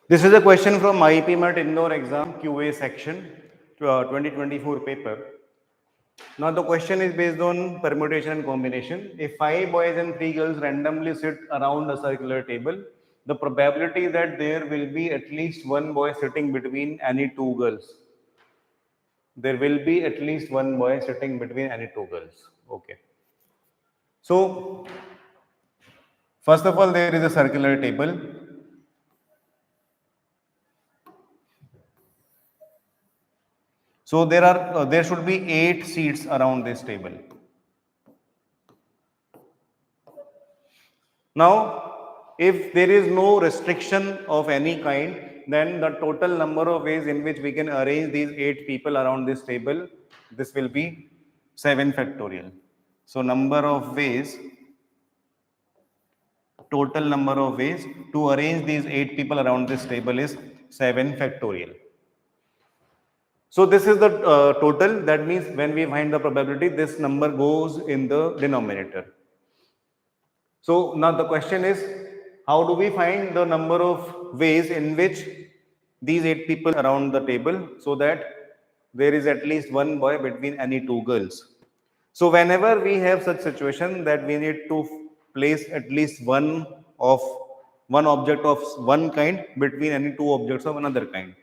This is a question from IPMAT Indore exam QA section 2024 paper. Now the question is based on permutation and combination. If 5 boys and 3 girls randomly sit around a circular table, the probability that there will be at least one boy sitting between any two girls. There will be at least one boy sitting between any two girls. Okay. So first of all, there is a circular table. So there should be 8 seats around this table. Now, if there is no restriction of any kind, then the total number of ways in which we can arrange these 8 people around this table, this will be 7 factorial. So number of ways, total number of ways to arrange these 8 people around this table is 7 factorial. So this is the total. That means when we find the probability, this number goes in the denominator. So now the question is, how do we find the number of ways in which these 8 people around the table so that there is at least one boy between any two girls? So whenever we have such situation that we need to place at least one object of one kind between any two objects of another kind.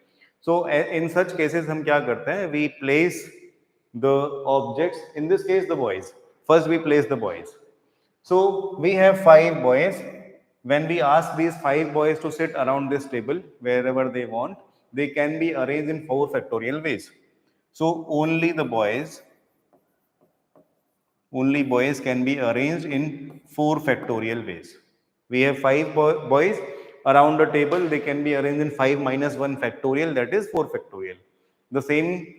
So in such cases हम क्या करते हैं? We place the objects, in this case the boys. First we place the boys. So we have 5 boys. When we ask these 5 boys to sit around this table wherever they want, they can be arranged in 4 factorial ways. So only boys can be arranged in 4 factorial ways. We have 5 boys around the table, they can be arranged in 5 minus 1 factorial, that is 4 factorial. The same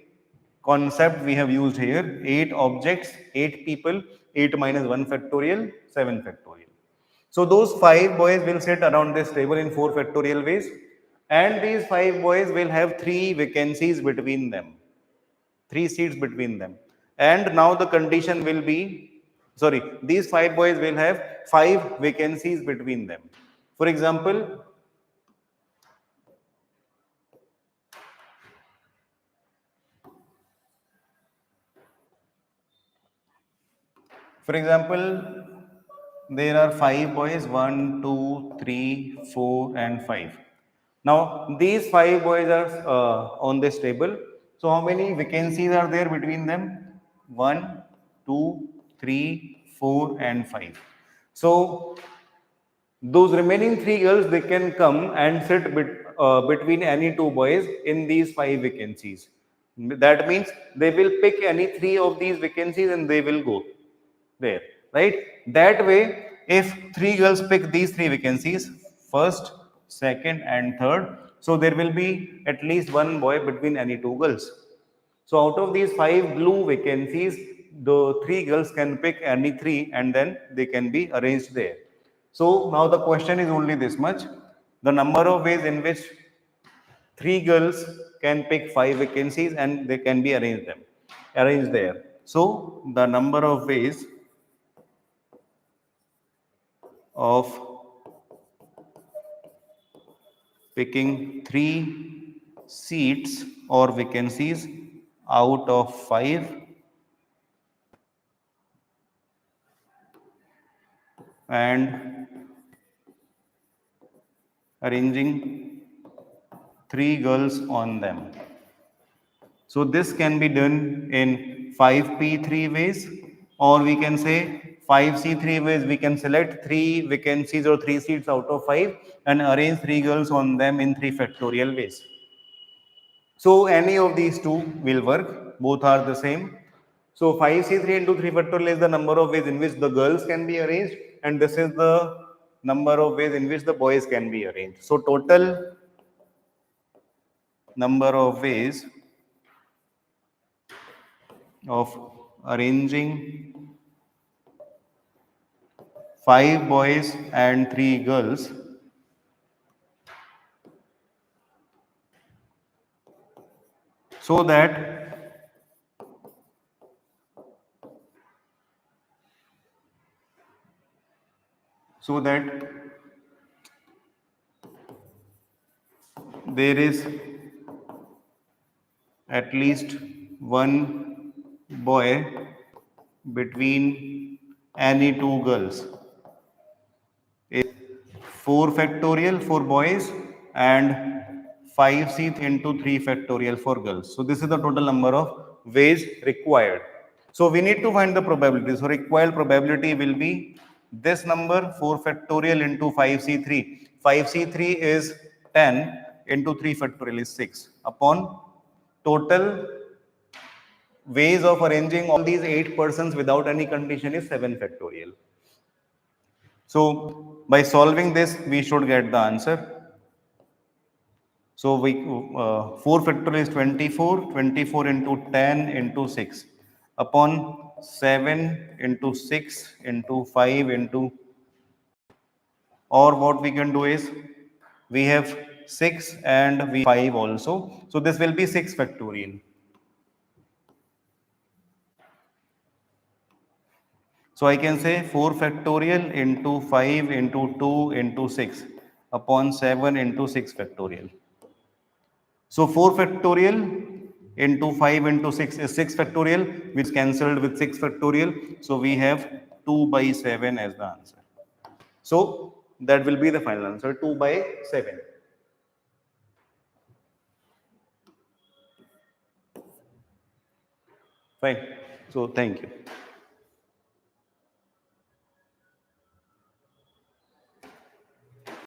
concept we have used here, 8 objects, 8 people, 8 minus 1 factorial, 7 factorial. So those 5 boys will sit around this table in 4 factorial ways, and these 5 boys will have 3 vacancies between them. 3 seats between them. And now the condition will be, sorry, these 5 boys will have 5 vacancies between them. For example, there are 5 boys, 1, 2, 3, 4, and 5. Now, these 5 boys are on this table. So, how many vacancies are there between them? 1, 2, 3, 4, and 5. So, those remaining 3 girls, they can come and sit between any 2 boys in these 5 vacancies. That means they will pick any 3 of these vacancies and they will go there, right? That way, if 3 girls pick these 3 vacancies, first, second, and third, so there will be at least one boy between any 2 girls. So out of these 5 blue vacancies, the 3 girls can pick any 3 and then they can be arranged there. So now the question is only this much. The number of ways in which 3 girls can pick 5 vacancies and they can be arranged there. So the number of ways of picking 3 seats or vacancies out of 5 and arranging 3 girls on them. So this can be done in 5P3 ways, or we can say 5C3 ways. We can select 3 vacancies or 3 seats out of 5 and arrange 3 girls on them in 3 factorial ways. So any of these two will work, both are the same. So 5C3 into 3 factorial is the number of ways in which the girls can be arranged, and this is the number of ways in which the boys can be arranged. So total number of ways of arranging 5 boys and 3 girls so that there is at least one boy between any two girls. 4 factorial for boys and 5c into 3 factorial for girls. So this is the total number of ways required. So we need to find the probability. So required probability will be this number 4 factorial into 5c3. 5c3 is 10 into 3 factorial is 6 upon total ways of arranging all these 8 persons without any condition is 7 factorial. So by solving this, we should get the answer. So we 4 factorial is 24, 24 into 10 into 6 upon 7 into 6 into 5 into, or what we can do is we have 6 and we 5 also. So this will be 6 factorial. So I can say 4 factorial into 5 into 2 into 6 upon 7 into 6 factorial. So 4 factorial into 5 into 6 is 6 factorial, which is cancelled with 6 factorial. So we have 2 by 7 as the answer. So that will be the final answer, 2 by 7. Fine. So thank you.